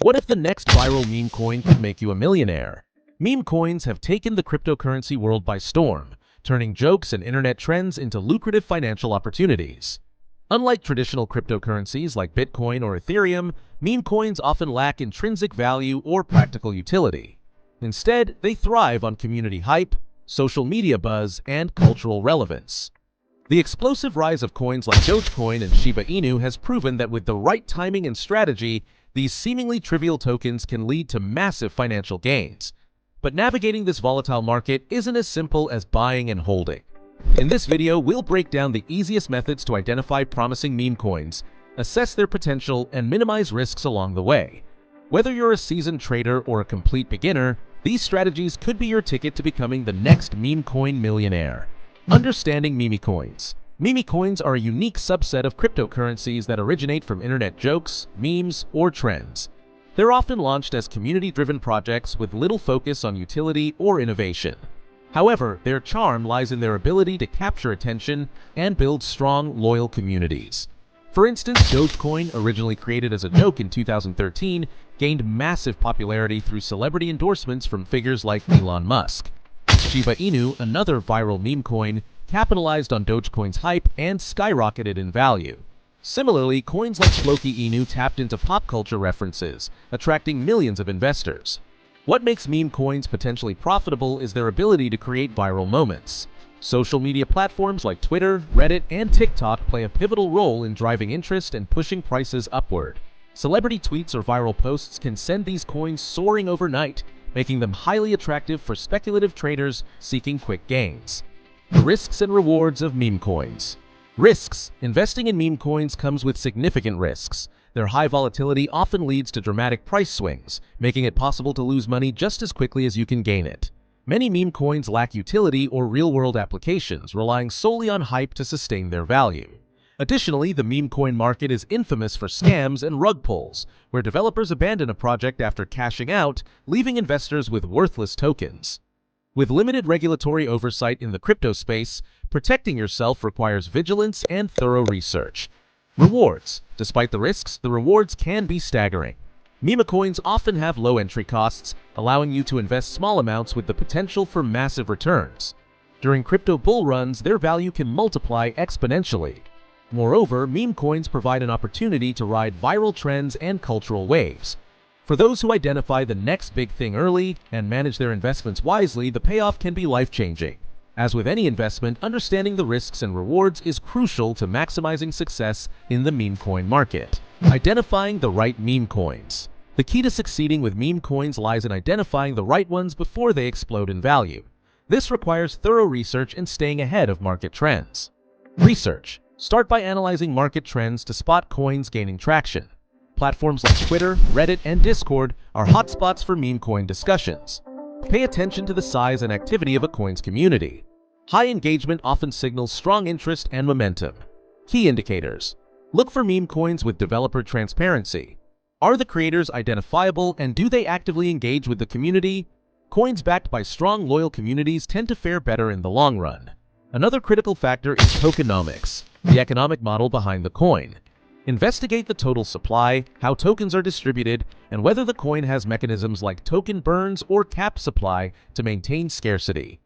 What if the next viral meme coin could make you a millionaire? Meme coins have taken the cryptocurrency world by storm, turning jokes and internet trends into lucrative financial opportunities. Unlike traditional cryptocurrencies like Bitcoin or Ethereum, meme coins often lack intrinsic value or practical utility. Instead, they thrive on community hype, social media buzz, and cultural relevance. The explosive rise of coins like Dogecoin and Shiba Inu has proven that with the right timing and strategy, these seemingly trivial tokens can lead to massive financial gains. But navigating this volatile market isn't as simple as buying and holding. In this video, we'll break down the easiest methods to identify promising meme coins, assess their potential, and minimize risks along the way. Whether you're a seasoned trader or a complete beginner, these strategies could be your ticket to becoming the next memecoin millionaire. Understanding memecoins. Memecoins are a unique subset of cryptocurrencies that originate from internet jokes, memes, or trends. They're often launched as community-driven projects with little focus on utility or innovation. However, their charm lies in their ability to capture attention and build strong, loyal communities. For instance, Dogecoin, originally created as a joke in 2013, gained massive popularity through celebrity endorsements from figures like Elon Musk. Shiba Inu, another viral meme coin, capitalized on Dogecoin's hype and skyrocketed in value. Similarly, coins like Floki Inu tapped into pop culture references, attracting millions of investors. What makes meme coins potentially profitable is their ability to create viral moments. Social media platforms like Twitter, Reddit, and TikTok play a pivotal role in driving interest and pushing prices upward. Celebrity tweets or viral posts can send these coins soaring overnight, making them highly attractive for speculative traders seeking quick gains. The risks and rewards of meme coins. Risks. Investing in meme coins comes with significant risks. Their high volatility often leads to dramatic price swings, making it possible to lose money just as quickly as you can gain it. Many meme coins lack utility or real-world applications, relying solely on hype to sustain their value. Additionally, the meme coin market is infamous for scams and rug pulls, where developers abandon a project after cashing out, leaving investors with worthless tokens. With limited regulatory oversight in the crypto space, protecting yourself requires vigilance and thorough research. Rewards. Despite the risks, the rewards can be staggering. Memecoins often have low entry costs, allowing you to invest small amounts with the potential for massive returns. During crypto bull runs, their value can multiply exponentially. Moreover, meme coins provide an opportunity to ride viral trends and cultural waves. For those who identify the next big thing early and manage their investments wisely, the payoff can be life-changing. As with any investment, understanding the risks and rewards is crucial to maximizing success in the meme coin market. Identifying the right meme coins. The key to succeeding with meme coins lies in identifying the right ones before they explode in value. This requires thorough research and staying ahead of market trends. Research. Start by analyzing market trends to spot coins gaining traction. Platforms like Twitter, Reddit, and Discord are hotspots for meme coin discussions. Pay attention to the size and activity of a coin's community. High engagement often signals strong interest and momentum. Key indicators. Look for meme coins with developer transparency. Are the creators identifiable and do they actively engage with the community? Coins backed by strong, loyal communities tend to fare better in the long run. Another critical factor is tokenomics, the economic model behind the coin. Investigate the total supply, how tokens are distributed, and whether the coin has mechanisms like token burns or cap supply to maintain scarcity.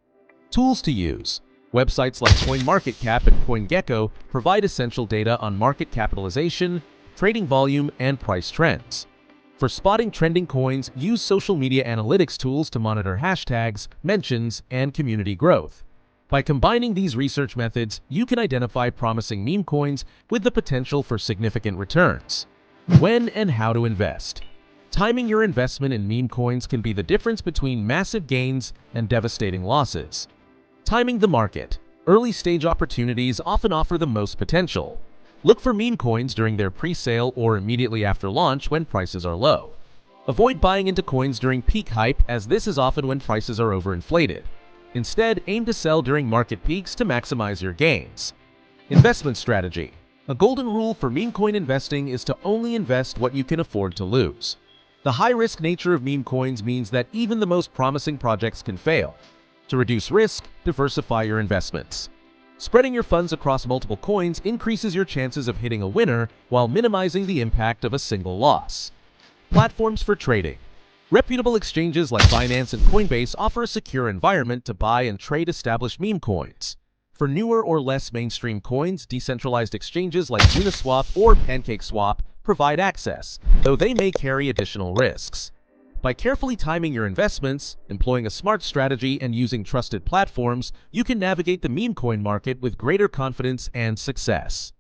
Tools to use. Websites like CoinMarketCap and CoinGecko provide essential data on market capitalization, trading volume, and price trends. For spotting trending coins, use social media analytics tools to monitor hashtags, mentions, and community growth. By combining these research methods, you can identify promising meme coins with the potential for significant returns. When and how to invest. Timing your investment in meme coins can be the difference between massive gains and devastating losses. Timing the market. Early-stage opportunities often offer the most potential. Look for meme coins during their pre-sale or immediately after launch when prices are low. Avoid buying into coins during peak hype, as this is often when prices are overinflated. Instead, aim to sell during market peaks to maximize your gains. Investment strategy. A golden rule for meme coin investing is to only invest what you can afford to lose. The high-risk nature of meme coins means that even the most promising projects can fail. To reduce risk, diversify your investments. Spreading your funds across multiple coins increases your chances of hitting a winner while minimizing the impact of a single loss. Platforms for trading. Reputable exchanges like Binance and Coinbase offer a secure environment to buy and trade established meme coins. For newer or less mainstream coins, decentralized exchanges like Uniswap or PancakeSwap provide access, though they may carry additional risks. By carefully timing your investments, employing a smart strategy, and using trusted platforms, you can navigate the meme coin market with greater confidence and success.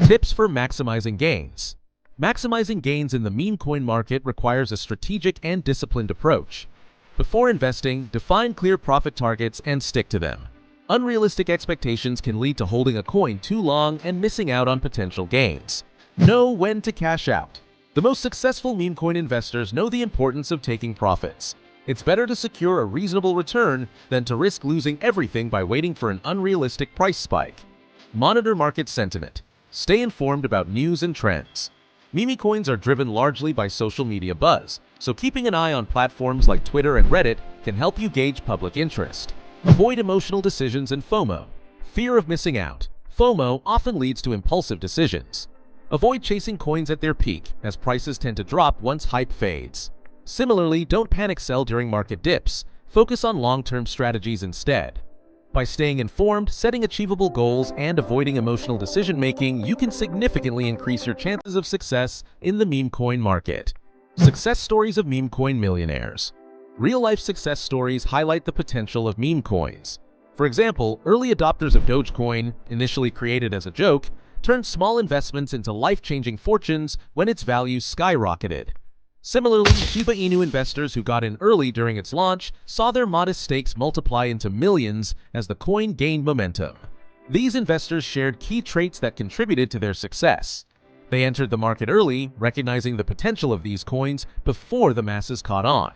Tips for maximizing gains. Maximizing gains in the meme coin market requires a strategic and disciplined approach. Before investing, define clear profit targets and stick to them. Unrealistic expectations can lead to holding a coin too long and missing out on potential gains. Know when to cash out. The most successful meme coin investors know the importance of taking profits. It's better to secure a reasonable return than to risk losing everything by waiting for an unrealistic price spike. Monitor market sentiment. Stay informed about news and trends. Meme coins are driven largely by social media buzz, so keeping an eye on platforms like Twitter and Reddit can help you gauge public interest. Avoid emotional decisions and FOMO. Fear of missing out. FOMO often leads to impulsive decisions. Avoid chasing coins at their peak, as prices tend to drop once hype fades. Similarly, don't panic sell during market dips. Focus on long-term strategies instead. By staying informed, setting achievable goals, and avoiding emotional decision-making, you can significantly increase your chances of success in the meme coin market. Success stories of meme coin millionaires. Real-life success stories highlight the potential of meme coins. For example, early adopters of Dogecoin, initially created as a joke, turned small investments into life-changing fortunes when its value skyrocketed. Similarly, Shiba Inu investors who got in early during its launch saw their modest stakes multiply into millions as the coin gained momentum. These investors shared key traits that contributed to their success. They entered the market early, recognizing the potential of these coins before the masses caught on.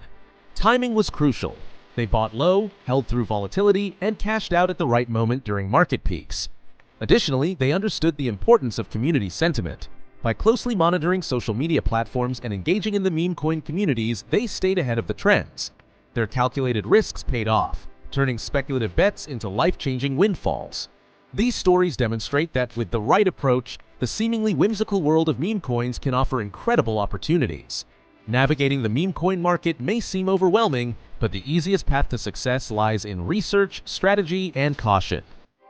Timing was crucial. They bought low, held through volatility, and cashed out at the right moment during market peaks. Additionally, they understood the importance of community sentiment. By closely monitoring social media platforms and engaging in the meme coin communities, they stayed ahead of the trends. Their calculated risks paid off, turning speculative bets into life-changing windfalls. These stories demonstrate that with the right approach, the seemingly whimsical world of meme coins can offer incredible opportunities. Navigating the meme coin market may seem overwhelming, but the easiest path to success lies in research, strategy, and caution.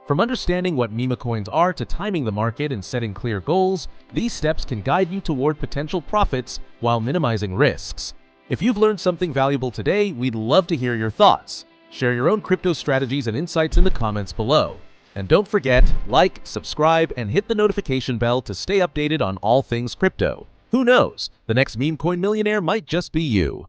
From understanding what memecoins are to timing the market and setting clear goals, these steps can guide you toward potential profits while minimizing risks. If you've learned something valuable today, we'd love to hear your thoughts. Share your own crypto strategies and insights in the comments below. And don't forget, like, subscribe, and hit the notification bell to stay updated on all things crypto. Who knows? The next meme coin millionaire might just be you.